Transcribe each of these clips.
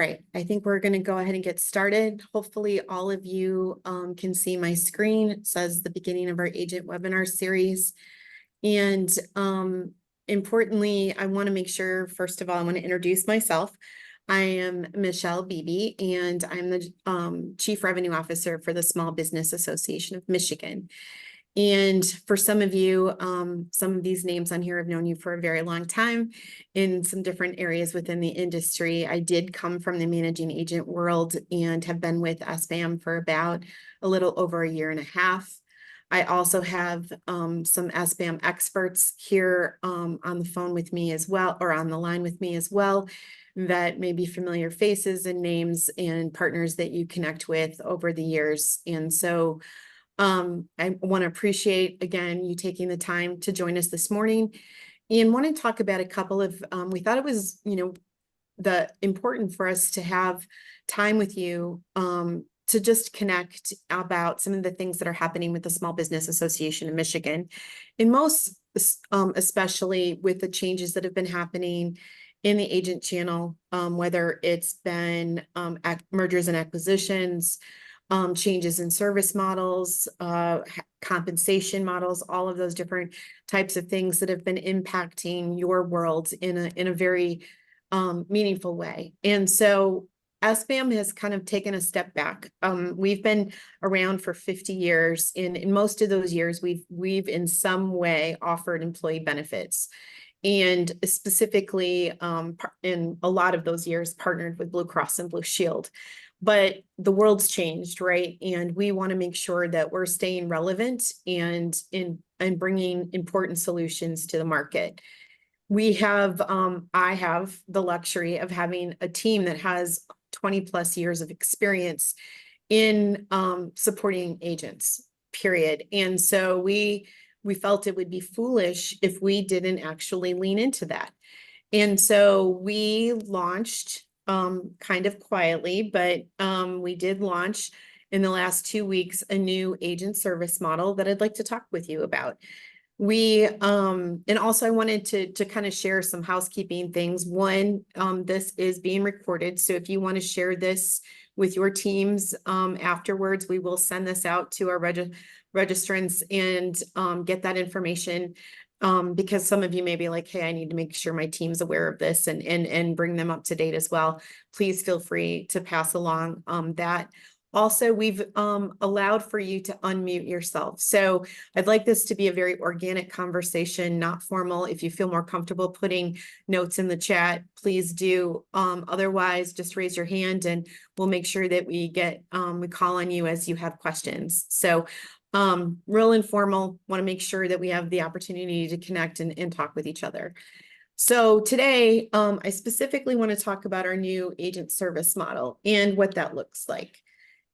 All right, I think we're going to go ahead and get started. Hopefully all of you can see my screen. It says the beginning of our agent webinar series. And importantly, I want to make sure, first of all, I want to introduce myself. I am Michelle Beebe, and I'm the Chief Revenue Officer for the Small Business Association of Michigan. And for some of you, some of these names on here have known you for a very long time in some different areas within the industry. I did come from the managing agent world and have been with SBAM for about a little over a year and a half. I also have some SBAM experts here on the phone with me as well, or on the line with me as well, that may be familiar faces and names and partners that you connect with over the years. And so I want to appreciate, again, you taking the time to join us this morning and want to talk about a couple of, we thought it was, important for us to have time with you to just connect about some of the things that are happening with the Small Business Association of Michigan, and most especially with the changes that have been happening in the agent channel, whether it's been mergers and acquisitions, changes in service models, compensation models, all of those different types of things that have been impacting your world in a very meaningful way. And so SBAM has kind of taken a step back. We've been around for 50 years. In most of those years, we've in some way offered employee benefits. And specifically, in a lot of those years, partnered with Blue Cross and Blue Shield. But the world's changed, right? And we want to make sure that we're staying relevant and bringing important solutions to the market. We have, I have the luxury of having a team that has 20 plus years of experience in supporting agents, period. And so we felt it would be foolish if we didn't actually lean into that. And so we launched kind of quietly, but we did launch in the last 2 weeks a new agent service model that I'd like to talk with you about. We and also I wanted to kind of share some housekeeping things. One, this is being recorded, so if you want to share this with your teams afterwards, we will send this out to our registrants and get that information. Because some of you may be like, hey, I need to make sure my team's aware of this and bring them up to date as well. Please feel free to pass along that. Also, we've allowed for you to unmute yourself. So I'd like this to be a very organic conversation, not formal. If you feel more comfortable putting notes in the chat, please do. Otherwise, just raise your hand and we'll make sure that we call on you as you have questions. So real informal, want to make sure that we have the opportunity to connect and talk with each other. So today, I specifically want to talk about our new agent service model and what that looks like.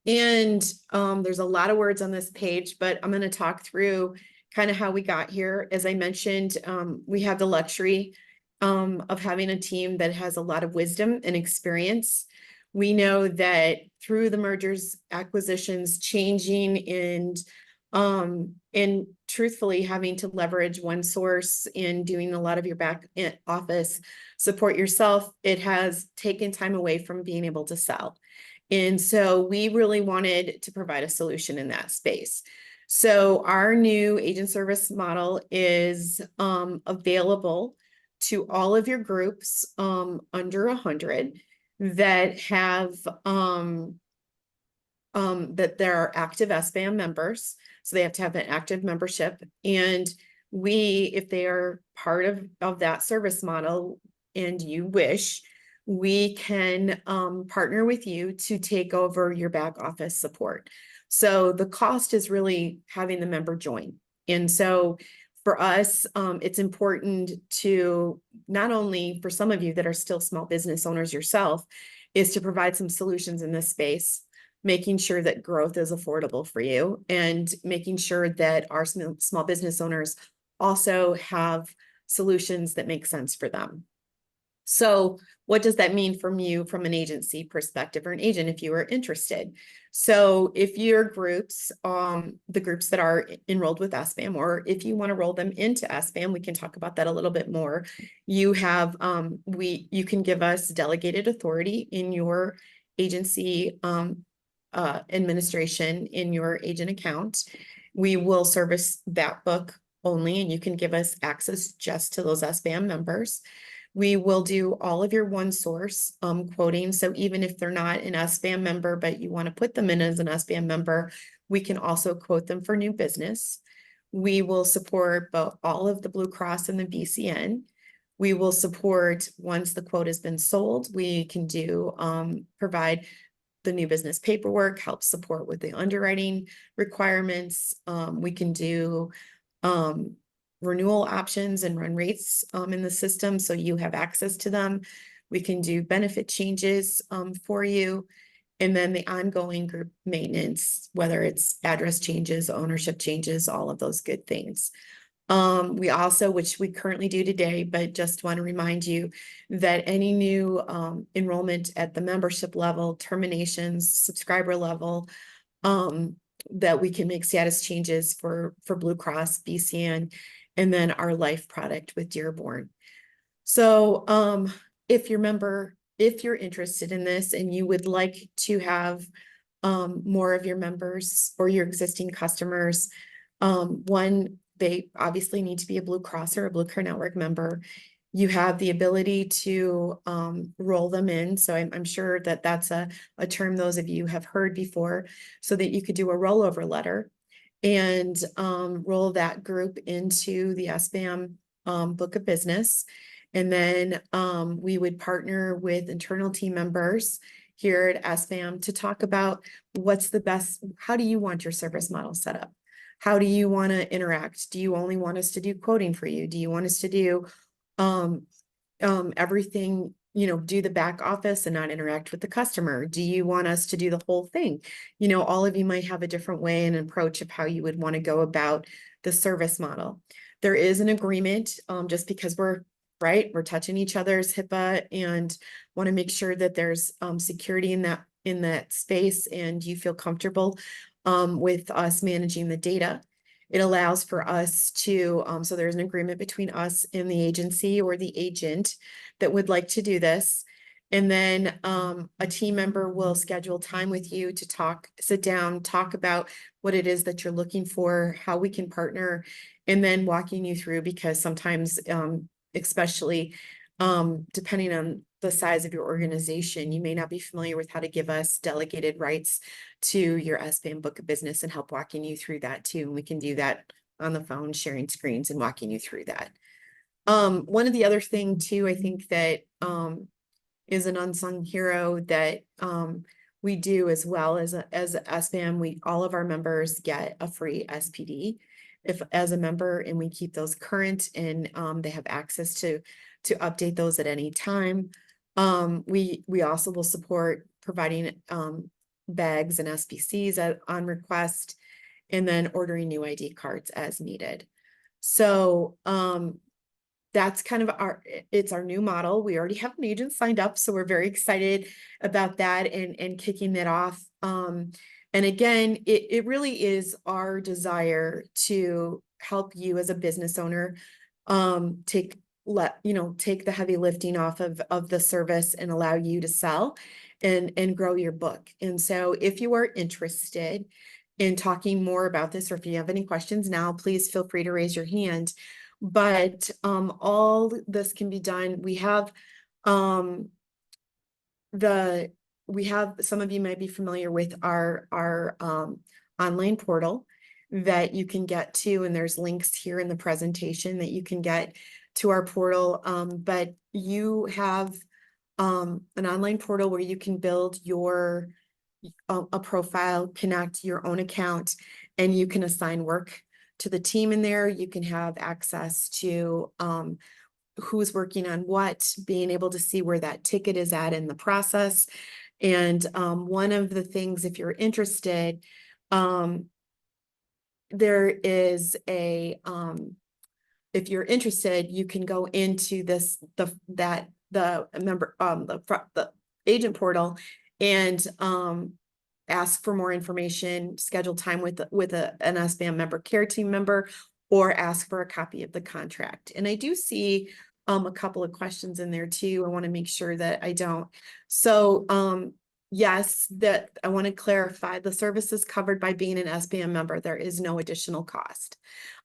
And there's a lot of words on this page, but I'm going to talk through kind of how we got here. As I mentioned, we have the luxury of having a team that has a lot of wisdom and experience. We know that through the mergers, acquisitions, changing and truthfully having to leverage one source and doing a lot of your back office support yourself, it has taken time away from being able to sell. And so we really wanted to provide a solution in that space. So our new agent service model is available to all of your groups under 100 that have that there are active SBAM members. So they have to have an active membership. And if they are part of that service model and you wish, we can partner with you to take over your back office support. So the cost is really having the member join. And so for us, it's important to not only for some of you that are still small business owners yourself, is to provide some solutions in this space, making sure that growth is affordable for you and making sure that our small business owners also have solutions that make sense for them. So what does that mean from you from an agency perspective or an agent if you are interested? So if your groups, the groups that are enrolled with SBAM, or if you want to roll them into SBAM, we can talk about that a little bit more. You have, you can give us delegated authority in your agency administration in your agent account. We will service that book only, and you can give us access just to those SBAM members. We will do all of your one source quoting. So even if they're not an SBAM member, but you want to put them in as an SBAM member, we can also quote them for new business. We will support both all of the Blue Cross and the BCN. We will support once the quote has been sold, we can do provide the new business paperwork, help support with the underwriting requirements. We can do renewal options and run rates in the system so you have access to them. We can do benefit changes for you. And then the ongoing group maintenance, whether it's address changes, ownership changes, all of those good things. We also, which we currently do today, but just want to remind you that any new enrollment at the membership level, terminations, subscriber level, that we can make status changes for Blue Cross, BCN, and then our life product with Dearborn. So if you're interested in this and you would like to have more of your members or your existing customers, one, they obviously need to be a Blue Cross or a Blue Care Network member. You have the ability to roll them in. So I'm sure that that's a term those of you have heard before, so that you could do a rollover letter and roll that group into the SBAM book of business. And then we would partner with internal team members here at SBAM to talk about what's the best, how do you want your service model set up? How do you want to interact? Do you only want us to do quoting for you? Do you want us to do everything, do the back office and not interact with the customer? Do you want us to do the whole thing? All of you might have a different way and approach of how you would want to go about the service model. There is an agreement, just because we're touching each other's HIPAA and want to make sure that there's security in that space and you feel comfortable with us managing the data. It allows for us to, so there's an agreement between us and the agency or the agent that would like to do this. And then a team member will schedule time with you to sit down, talk about what it is that you're looking for, how we can partner, and then walking you through, because sometimes, especially depending on the size of your organization, you may not be familiar with how to give us delegated rights to your SBAM book of business, and help walking you through that too. And we can do that on the phone, sharing screens and walking you through that. One of the other thing too, I think that is an unsung hero that we do as well as SBAM, all of our members get a free SPD as a member, and we keep those current, and they have access to update those at any time. We also will support providing bags and SBCs on request, and then ordering new ID cards as needed. So that's kind of it's our new model. We already have an agent signed up, so we're very excited about that and kicking that off. And again, it really is our desire to help you as a business owner take the heavy lifting off of the service and allow you to sell and grow your book. And so if you are interested in talking more about this, or if you have any questions now, please feel free to raise your hand. But all this can be done. We have some of you might be familiar with our online portal that you can get to, and there's links here in the presentation that you can get to our portal. But you have an online portal where you can build a profile, connect your own account, and you can assign work to the team in there. You can have access to who's working on what, being able to see where that ticket is at in the process. And one of the things, if you're interested, there is if you're interested, you can go into the the member, the agent portal and, ask for more information, schedule time with, an SBAM member care team member, or ask for a copy of the contract. And I do see, a couple of questions in there too. I want to make sure that I don't. So, yes, that I want to clarify the services covered by being an SBAM member. There is no additional cost.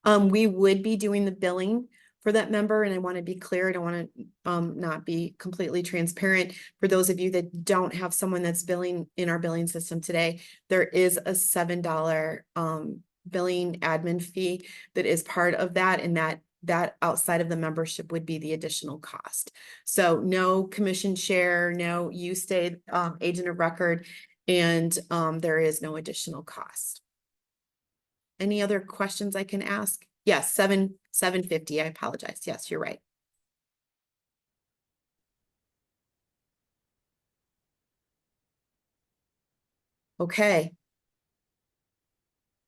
We would be doing the billing for that member, and I want to be clear. I don't want to not be completely transparent. For those of you that don't have someone that's billing in our billing system today, there is a $7 billing admin fee that is part of that, and that outside of the membership would be the additional cost. So no commission share, no, you stay agent of record, and there is no additional cost. Any other questions I can ask? Yes, $750. I apologize. Yes, you're right. Okay.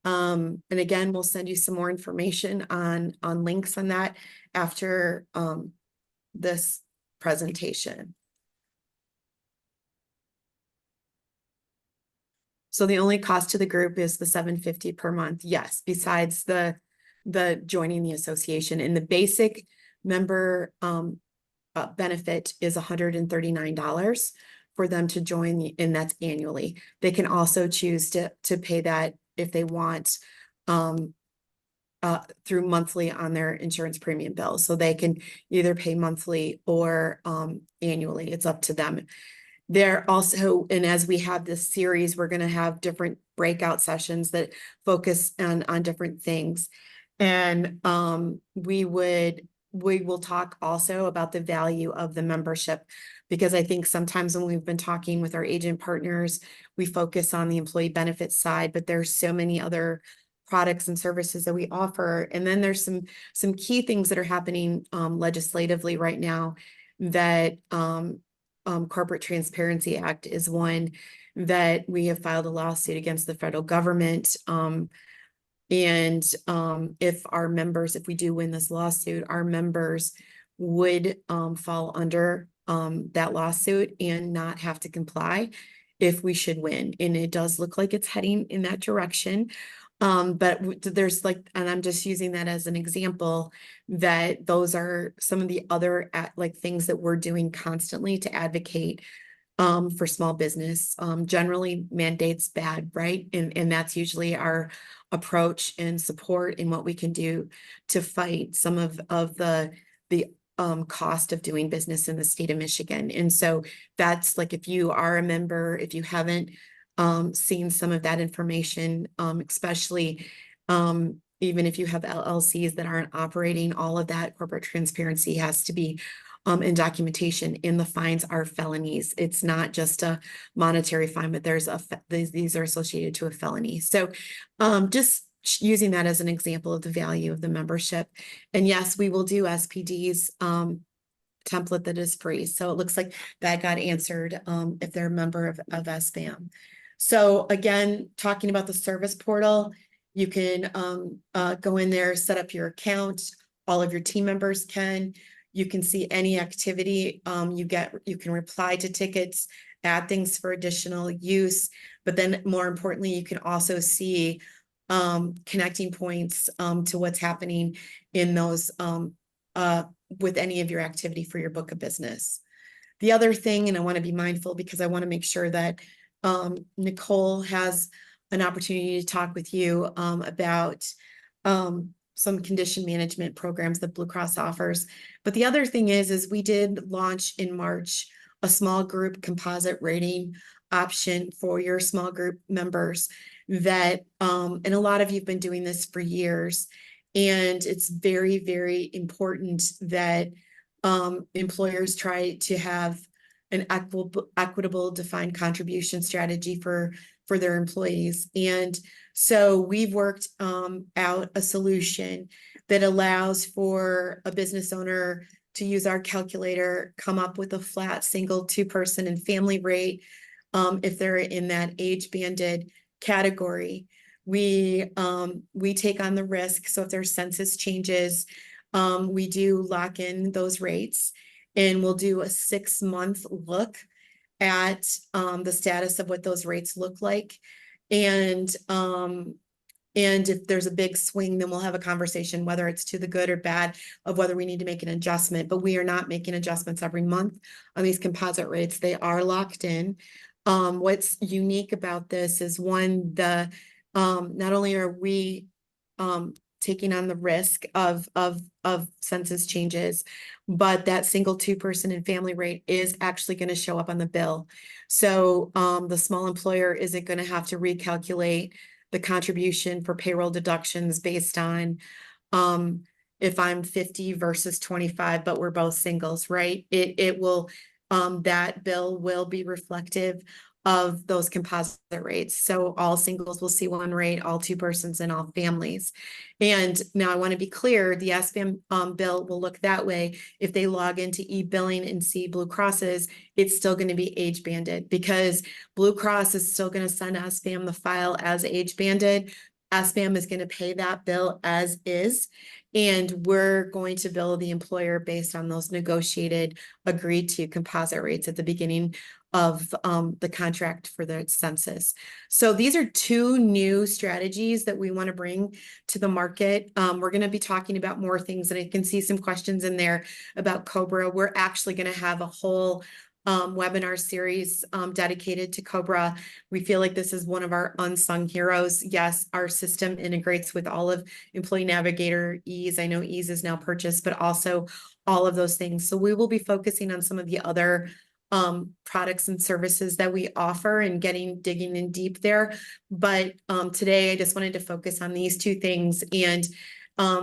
And again, we'll send you some more information on links on that after this presentation. So the only cost to the group is the $750 per month. Yes, besides the joining the association, and the basic member benefit is $139 for them to join, and that's annually. They can also choose to pay that if they want through monthly on their insurance premium bill. So they can either pay monthly or annually. It's up to them. There also, and as we have this series, we're going to have different breakout sessions that focus on different things. And we will talk also about the value of the membership, because I think sometimes when we've been talking with our agent partners, we focus on the employee benefits side, but there's so many other products and services that we offer. And then there's some key things that are happening legislatively right now that Corporate Transparency Act is one that we have filed a lawsuit against the federal government. And if our members, if we do win this lawsuit, our members would fall under that lawsuit and not have to comply if we should win. And it does look like it's heading in that direction. But there's like, and I'm just using that as an example, that those are some of the other like things that we're doing constantly to advocate for small business. Generally mandates bad, right? And that's usually our approach and support in what we can do to fight some of the cost of doing business in the state of Michigan. And so that's like, if you are a member, if you haven't seen some of that information, especially even if you have LLCs that aren't operating, all of that corporate transparency has to be in documentation, and the fines are felonies. It's not just a monetary fine, but there's these are associated to a felony. So just using that as an example of the value of the membership. And yes, we will do SPD's template that is free. So it looks like that got answered if they're a member of SBAM. So again, talking about the service portal, you can go in there, set up your account. All of your team members can. You can see any activity you can reply to tickets, add things for additional use, but then more importantly, you can also see connecting points to what's happening in those with any of your activity for your book of business. The other thing, and I want to be mindful because I want to make sure that Nicole has an opportunity to talk with you about some condition management programs that Blue Cross offers. But the other thing is we did launch in March a small group composite rating option for your small group members that, and a lot of you've been doing this for years. And it's very, very important that employers try to have an equitable defined contribution strategy for their employees. And so we've worked out a solution that allows for a business owner to use our calculator, come up with a flat single 2-person and family rate if they're in that age banded category. We take on the risk. So if their census changes, we do lock in those rates. and we'll do a 6-month look at the status of what those rates look like. And if there's a big swing, then we'll have a conversation, whether it's to the good or bad, of whether we need to make an adjustment. But we are not making adjustments every month on these composite rates. They are locked in. What's unique about this is one, not only are we taking on the risk of census changes, but that single 2-person and family rate is actually going to show up on the bill. So the small employer isn't going to have to recalculate the contribution for payroll deductions based on if I'm 50 versus 25, but we're both singles, right? It will that bill will be reflective of those composite rates. So all singles will see one rate, all 2-persons, and all families. And now I want to be clear, the SBAM bill will look that way. If they log into e-billing and see Blue Cross's, it's still going to be age banded, because Blue Cross is still going to send SBAM the file as age banded. SBAM is going to pay that bill as is, and we're going to bill the employer based on those negotiated, agreed to composite rates at the beginning of the contract for the census. So these are 2 new strategies that we want to bring to the market. We're going to be talking about more things, and I can see some questions in there about COBRA. We're actually going to have a whole webinar series dedicated to COBRA. We feel like this is one of our unsung heroes. Yes, our system integrates with all of Employee Navigator, Ease. I know Ease is now purchased, but also all of those things. So we will be focusing on some of the other products and services that we offer and digging in deep there. But today I just wanted to focus on these 2 things, and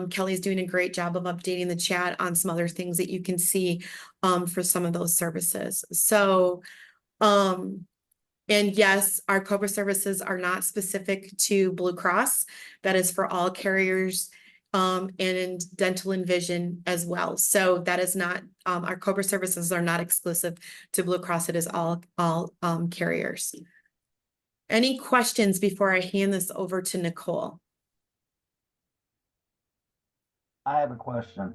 Kelly's doing a great job of updating the chat on some other things that you can see for some of those services. So, and yes, our COBRA services are not specific to Blue Cross. That is for all carriers and in dental and vision as well. So that is not, our COBRA services are not exclusive to Blue Cross. It is all carriers. Any questions before I hand this over to Nicole? I have a question.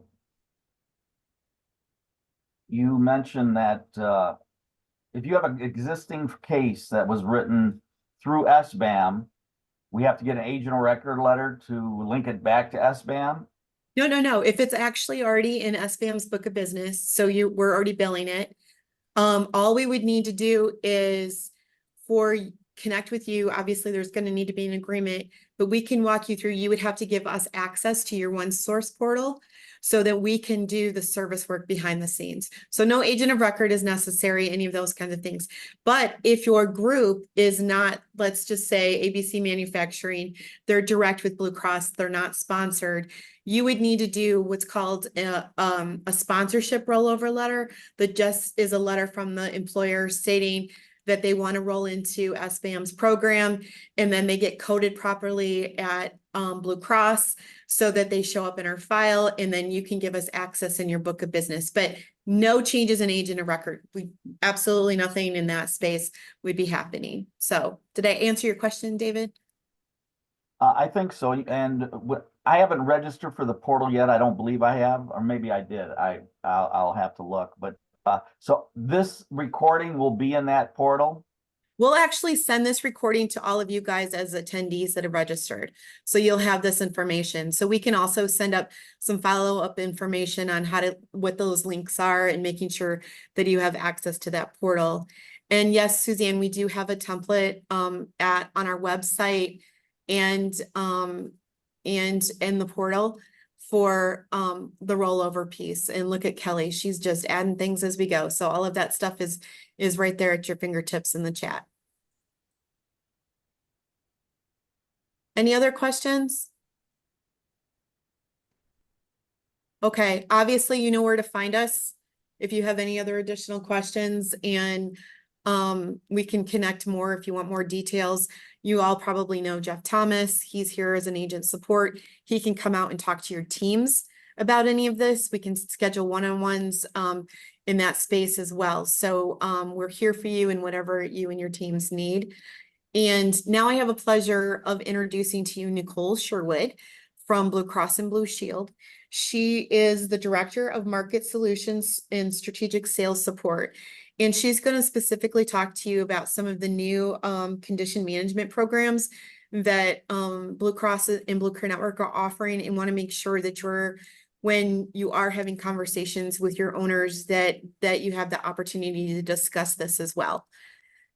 You mentioned that if you have an existing case that was written through SBAM, we have to get an agent of record letter to link it back to SBAM? No. If it's actually already in SBAM's book of business, so we're already billing it, all we would need to do is connect with you. Obviously, there's going to need to be an agreement, but we can walk you through. You would have to give us access to your OneSource portal so that we can do the service work behind the scenes. So no agent of record is necessary, any of those kinds of things. But if your group is not, let's just say ABC Manufacturing, they're direct with Blue Cross, they're not sponsored, you would need to do what's called a sponsorship rollover letter that just is a letter from the employer stating that they want to roll into SBAM's program, and then they get coded properly at Blue Cross so that they show up in our file, and then you can give us access in your book of business. But no changes in agent of record. Absolutely nothing in that space would be happening. So did I answer your question, David? I think so. And I haven't registered for the portal yet. I don't believe I have, or maybe I did. I'll have to look. But so this recording will be in that portal? We'll actually send this recording to all of you guys as attendees that have registered. So you'll have this information. So we can also send up some follow-up information on what those links are, and making sure that you have access to that portal. And yes, Suzanne, we do have a template on our website and in the portal for the rollover piece. And look at Kelly, she's just adding things as we go. So all of that stuff is right there at your fingertips in the chat. Any other questions? Okay, obviously you know where to find us if you have any other additional questions, and we can connect more if you want more details. You all probably know Jeff Thomas. He's here as an agent support. He can come out and talk to your teams about any of this. We can schedule one-on-ones in that space as well. So we're here for you in whatever you and your teams need. And now I have a pleasure of introducing to you Nicole Sherwood from Blue Cross and Blue Shield. She is the Director of Market Solutions and Strategic Sales Support. And she's going to specifically talk to you about some of the new condition management programs that Blue Cross and Blue Care Network are offering, and want to make sure that when you are having conversations with your owners, that you have the opportunity to discuss this as well.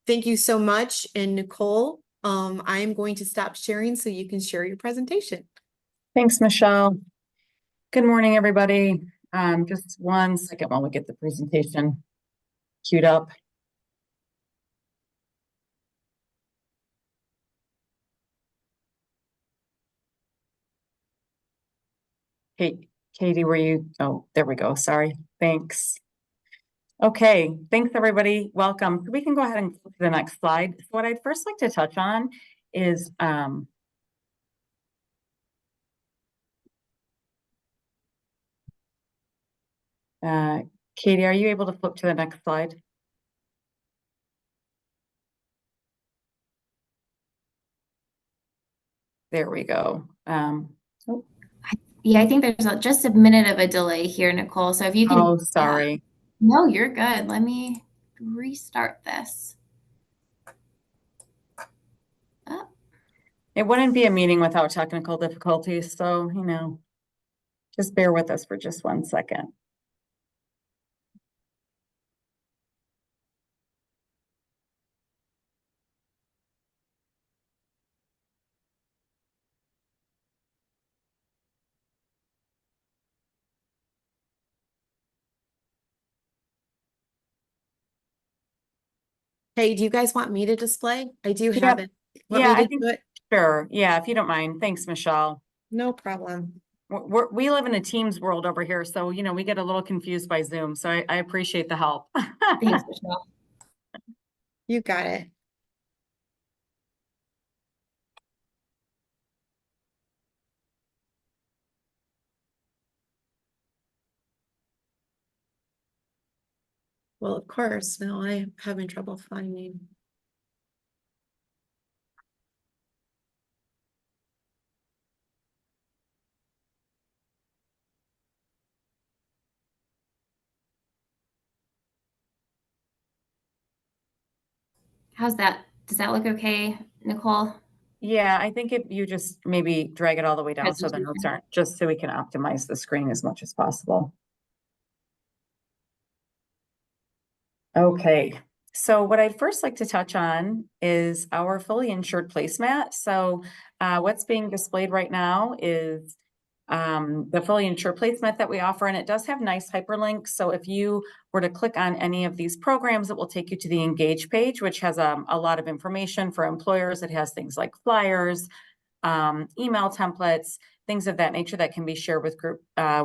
Thank you so much. And Nicole, I am going to stop sharing so you can share your presentation. Thanks, Michelle. Good morning, everybody. Just 1 second while we get the presentation queued up. Hey, Katie, oh, there we go. Sorry. Thanks. Okay, thanks everybody. Welcome. We can go ahead and go to the next slide. So what I'd first like to touch on is Katie, are you able to flip to the next slide? There we go. Yeah, I think there's just a minute of a delay here, Nicole. So if you can. Oh, sorry. No, you're good. Let me restart this. Oh. It wouldn't be a meeting without technical difficulties. So, just bear with us for just 1 second. Hey, do you guys want me to display? I do have it. Want Yeah, me I to think do it? sure. Yeah, if you don't mind. Thanks, Michelle. No problem. We live in a Teams world over here, so we get a little confused by Zoom. So I appreciate the help. Thanks, Michelle. You got it. Well, of course, now I'm having trouble finding. How's that? Does that look okay, Nicole? Yeah, I think if you just maybe drag it all the way down so the Presentation. notes aren't, just so we can optimize the screen as much as possible. Okay, so what I'd first like to touch on is our fully insured placemat. So what's being displayed right now is the fully insured placemat that we offer, and it does have nice hyperlinks. So if you were to click on any of these programs, it will take you to the Engage page, which has a lot of information for employers. It has things like flyers, email templates, things of that nature that can be shared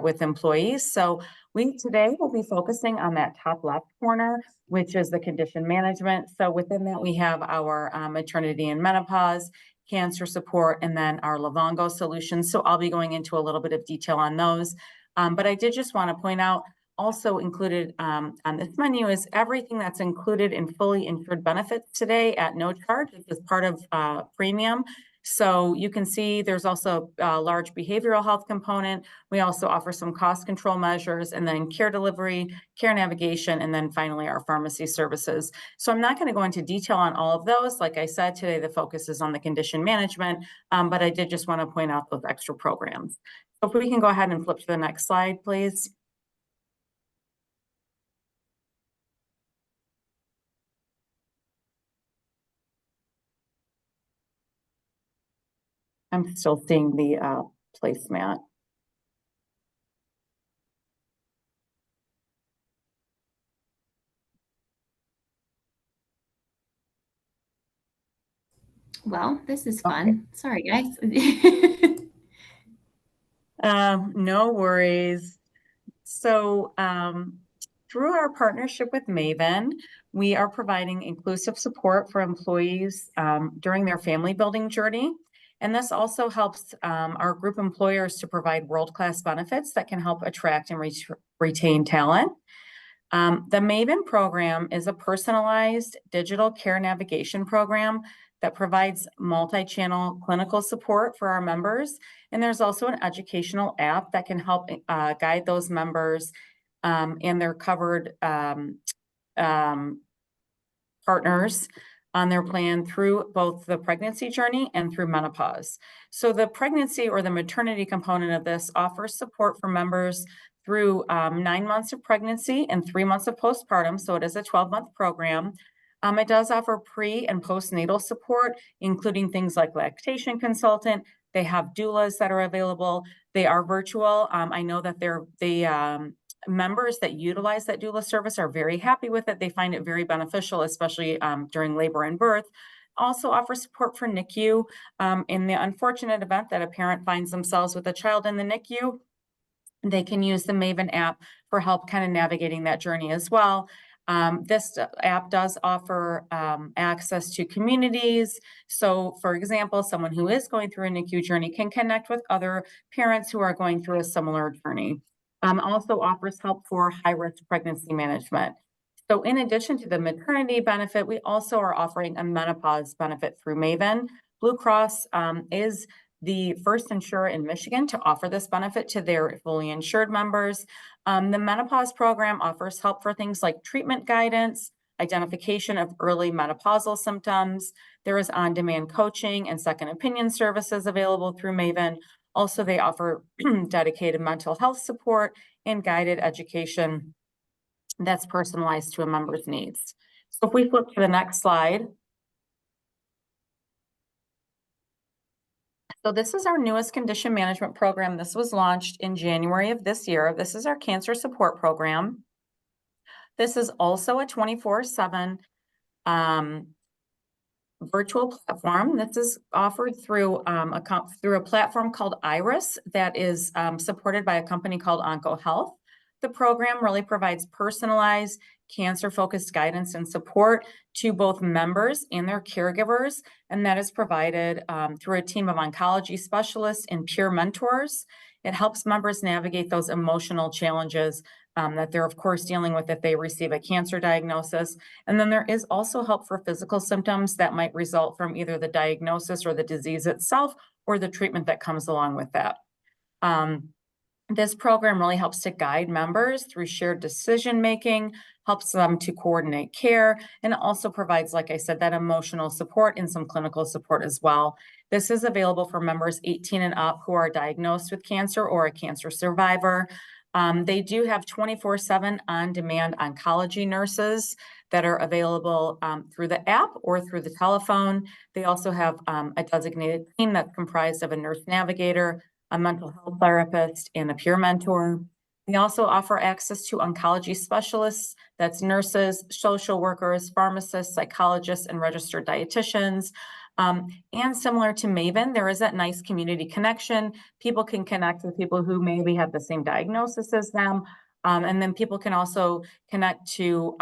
with employees. So we today will be focusing on that top left corner, which is the condition management. So within that, we have our maternity and menopause, cancer support, and then our Livongo solutions. So I'll be going into a little bit of detail on those. But I did just want to point out, also included on this menu is everything that's included in fully insured benefits today at no charge. This is part of premium. So you can see there's also a large behavioral health component. We also offer some cost control measures, and then care delivery, care navigation, and then finally our pharmacy services. So I'm not going to go into detail on all of those. Like I said, today the focus is on the condition management, but I did just want to point out those extra programs. So if we can go ahead and flip to the next slide, please. I'm still seeing the placemat. Well, this is fun. Okay. Sorry, guys. No worries. So through our partnership with Maven, we are providing inclusive support for employees during their family building journey. And this also helps our group employers to provide world-class benefits that can help attract and retain talent. The Maven program is a personalized digital care navigation program that provides multi-channel clinical support for our members. And there's also an educational app that can help guide those members and their covered partners on their plan through both the pregnancy journey and through menopause. So the pregnancy or the maternity component of this offers support for members through 9 months of pregnancy and 3 months of postpartum. So it is a 12-month program. It does offer pre and postnatal support, including things like lactation consultant. They have doulas that are available. They are virtual. I know that members that utilize that doula service are very happy with it. They find it very beneficial, especially during labor and birth. Also offer support for NICU. In the unfortunate event that a parent finds themselves with a child in the NICU, they can use the Maven app for help kind of navigating that journey as well. This app does offer access to communities. So for example, someone who is going through a NICU journey can connect with other parents who are going through a similar journey. Also offers help for high-risk pregnancy management. So in addition to the maternity benefit, we also are offering a menopause benefit through Maven. Blue Cross is the first insurer in Michigan to offer this benefit to their fully insured members. The menopause program offers help for things like treatment guidance, identification of early menopausal symptoms. There is on-demand coaching and second opinion services available through Maven. Also, they offer dedicated mental health support and guided education that's personalized to a member's needs. So if we flip to the next slide. So this is our newest condition management program. This was launched in January of this year. This is our cancer support program. This is also a 24/7 virtual platform. This is offered through a platform called Iris that is supported by a company called OncoHealth. The program really provides personalized cancer-focused guidance and support to both members and their caregivers, and that is provided through a team of oncology specialists and peer mentors. It helps members navigate those emotional challenges that they're, of course, dealing with if they receive a cancer diagnosis. And then there is also help for physical symptoms that might result from either the diagnosis or the disease itself or the treatment that comes along with that. This program really helps to guide members through shared decision-making, helps them to coordinate care, and also provides, like I said, that emotional support and some clinical support as well. This is available for members 18 and up who are diagnosed with cancer or a cancer survivor. They do have 24/7 on-demand oncology nurses that are available through the app or through the telephone. They also have a designated team that's comprised of a nurse navigator, a mental health therapist, and a peer mentor. They also offer access to oncology specialists, that's nurses, social workers, pharmacists, psychologists, and registered dietitians. And similar to Maven, there is that nice community connection. People can connect with people who maybe have the same diagnosis as them. And then people can also connect to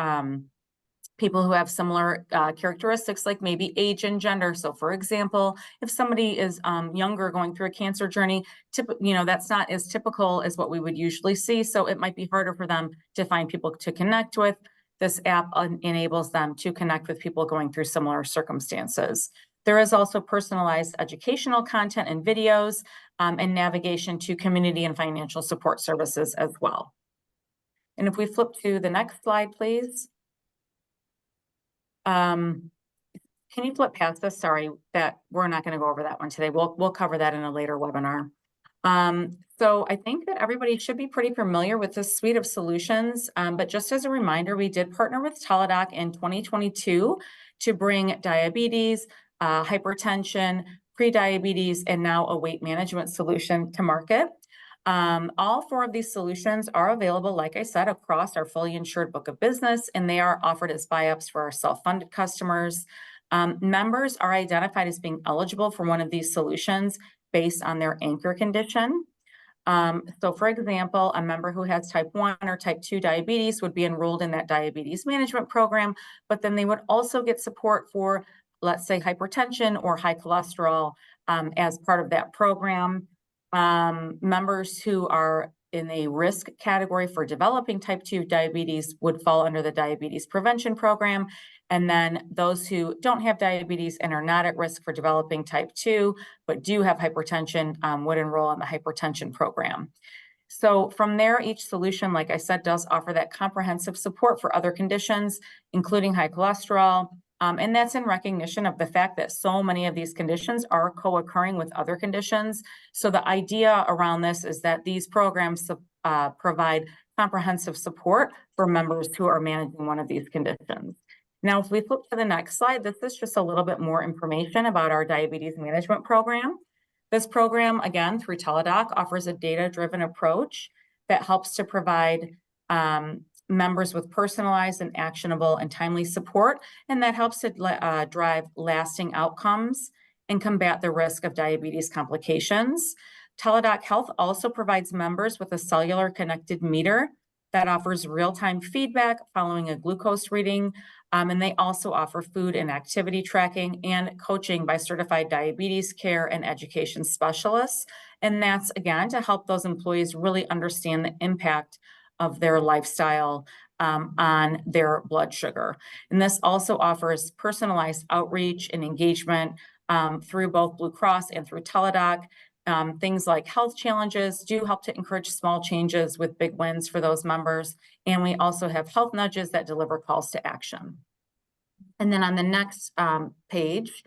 people who have similar characteristics, like maybe age and gender. So for example, if somebody is younger going through a cancer journey, that's not as typical as what we would usually see. So it might be harder for them to find people to connect with. This app enables them to connect with people going through similar circumstances. There is also personalized educational content and videos and navigation to community and financial support services as well. And if we flip to the next slide, please. Can you flip past this? Sorry, that we're not going to go over that one today. We'll cover that in a later webinar. So I think that everybody should be pretty familiar with this suite of solutions. But just as a reminder, we did partner with Teladoc in 2022 to bring diabetes, hypertension, prediabetes, and now a weight management solution to market. All 4 of these solutions are available, like I said, across our fully insured book of business, and they are offered as buy-ups for our self-funded customers. Members are identified as being eligible for one of these solutions based on their anchor condition. So for example, a member who has type 1 or type 2 diabetes would be enrolled in that diabetes management program, but then they would also get support for, let's say, hypertension or high cholesterol as part of that program. Members who are in a risk category for developing type 2 diabetes would fall under the diabetes prevention program. And then those who don't have diabetes and are not at risk for developing type 2, but do have hypertension, would enroll in the hypertension program. So from there, each solution, like I said, does offer that comprehensive support for other conditions, including high cholesterol. And that's in recognition of the fact that so many of these conditions are co-occurring with other conditions. So the idea around this is that these programs provide comprehensive support for members who are managing one of these conditions. Now, if we flip to the next slide, this is just a little bit more information about our diabetes management program. This program, again, through Teladoc, offers a data-driven approach that helps to provide members with personalized and actionable and timely support, and that helps to drive lasting outcomes and combat the risk of diabetes complications. Teladoc Health also provides members with a cellular connected meter that offers real-time feedback following a glucose reading. And they also offer food and activity tracking and coaching by certified diabetes care and education specialists. And that's, again, to help those employees really understand the impact of their lifestyle on their blood sugar. And this also offers personalized outreach and engagement through both Blue Cross and through Teladoc. Things like health challenges do help to encourage small changes with big wins for those members. And we also have health nudges that deliver calls to action. And then on the next page,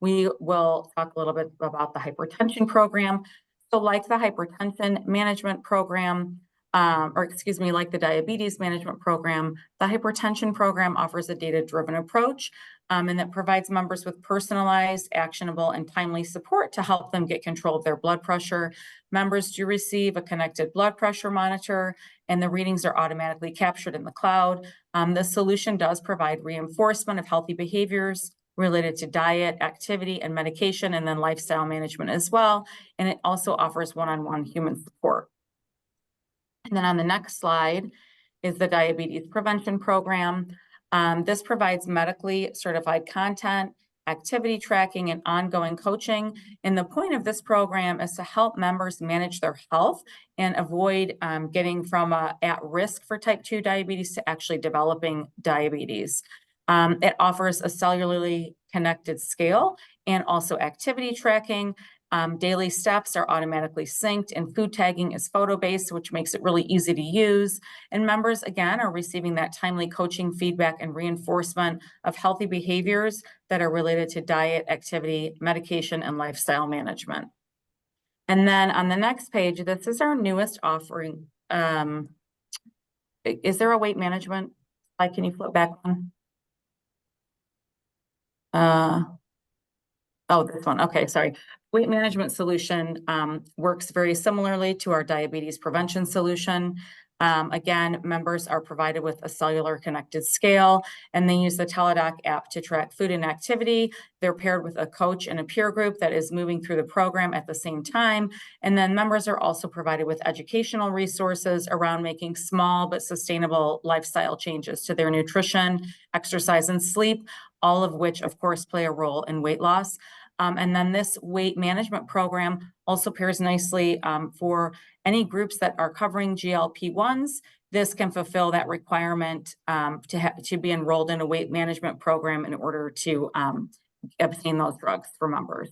we will talk a little bit about the hypertension program. So like the hypertension management program, like the diabetes management program, the hypertension program offers a data-driven approach and that provides members with personalized, actionable, and timely support to help them get control of their blood pressure. Members do receive a connected blood pressure monitor, and the readings are automatically captured in the cloud. The solution does provide reinforcement of healthy behaviors related to diet, activity, and medication, and then lifestyle management as well. And it also offers one-on-one human support. And then on the next slide is the diabetes prevention program. This provides medically certified content, activity tracking, and ongoing coaching. And the point of this program is to help members manage their health and avoid getting from at risk for type 2 diabetes to actually developing diabetes. It offers a cellularly connected scale and also activity tracking. Daily steps are automatically synced, and food tagging is photo-based, which makes it really easy to use. And members, again, are receiving that timely coaching, feedback, and reinforcement of healthy behaviors that are related to diet, activity, medication, and lifestyle management. And then on the next page, this is our newest offering. Is there a weight management slide? Can you flip back one? Oh, this one. Okay, sorry. Weight management solution works very similarly to our diabetes prevention solution. Again, members are provided with a cellular connected scale, and they use the Teladoc app to track food and activity. They're paired with a coach and a peer group that is moving through the program at the same time. And then members are also provided with educational resources around making small but sustainable lifestyle changes to their nutrition, exercise, and sleep, all of which, of course, play a role in weight loss. And then this weight management program also pairs nicely for any groups that are covering GLP-1s. This can fulfill that requirement to be enrolled in a weight management program in order to obtain those drugs for members.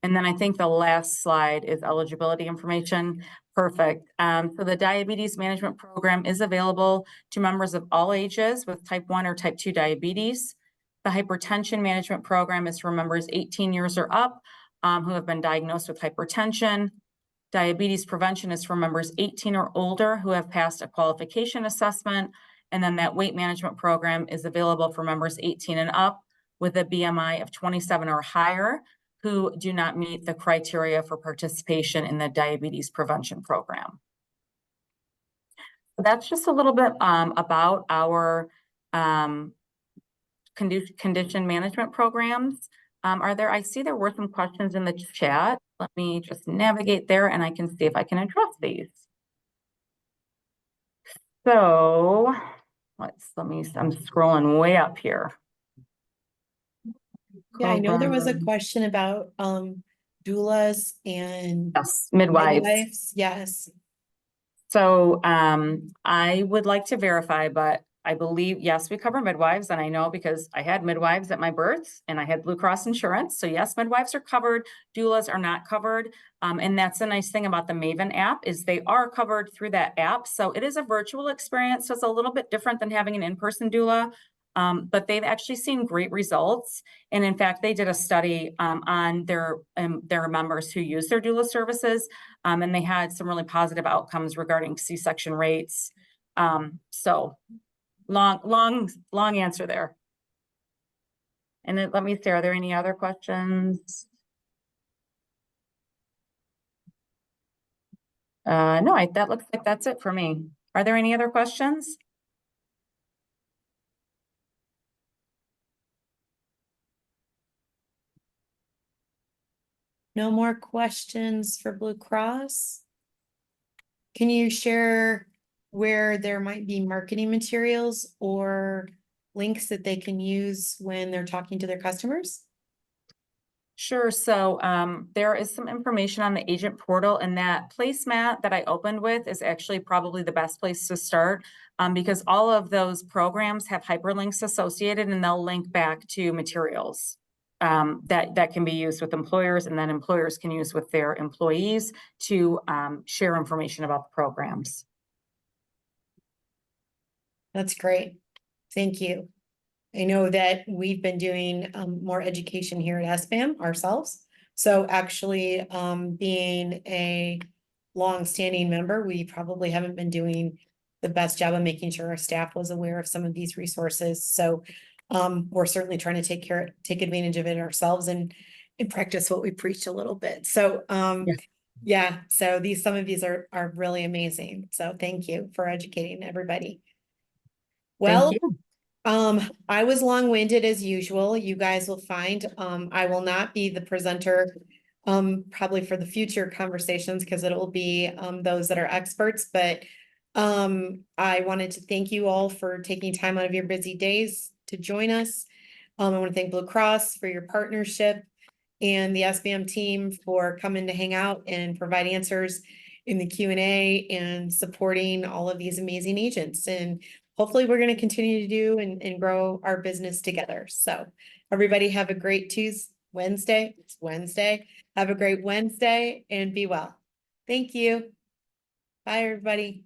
And then I think the last slide is eligibility information. Perfect. So the diabetes management program is available to members of all ages with type 1 or type 2 diabetes. The hypertension management program is for members 18 years or up who have been diagnosed with hypertension. Diabetes prevention is for members 18 or older who have passed a qualification assessment. And then that weight management program is available for members 18 and up with a BMI of 27 or higher who do not meet the criteria for participation in the diabetes prevention program. So that's just a little bit about our condition management programs. I see there were some questions in the chat. Let me just navigate there and I can see if I can address these. So I'm scrolling way up here. Yeah, I know there was a question about doulas and yes, midwives. Yes. So I would like to verify, but I believe, yes, we cover midwives, and I know because I had midwives at my birth and I had Blue Cross insurance. So yes, midwives are covered, doulas are not covered. And that's the nice thing about the Maven app is they are covered through that app. So it is a virtual experience. So it's a little bit different than having an in-person doula. But they've actually seen great results. And in fact, they did a study on their members who use their doula services. And they had some really positive outcomes regarding C-section rates. So long answer there. And then let me see, are there any other questions? No, that looks like that's it for me. Are there any other questions? No more questions for Blue Cross? Can you share where there might be marketing materials or links that they can use when they're talking to their customers? Sure. So there is some information on the agent portal, and that placemat that I opened with is actually probably the best place to start because all of those programs have hyperlinks associated, and they'll link back to materials that can be used with employers, and then employers can use with their employees to share information about the programs. That's great. Thank you. I know that we've been doing more education here at SBAM ourselves. So actually, being a long-standing member, we probably haven't been doing the best job of making sure our staff was aware of some of these resources. So we're certainly trying to take advantage of it ourselves and practice what we preach a little bit. So yeah, so some of these are really amazing. So thank you for educating everybody. Well, Thank you. I was long-winded as usual. You guys will find, I will not be the presenter, probably for the future conversations, because it'll be, those that are experts, but, I wanted to thank you all for taking time out of your busy days to join us. I want to thank Blue Cross for your partnership and the SBAM team for coming to hang out and provide answers in the Q&A and supporting all of these amazing agents. And hopefully we're going to continue to do and grow our business together. So everybody have a great Wednesday. It's Wednesday. Have a great Wednesday and be well. Thank you. Bye, everybody.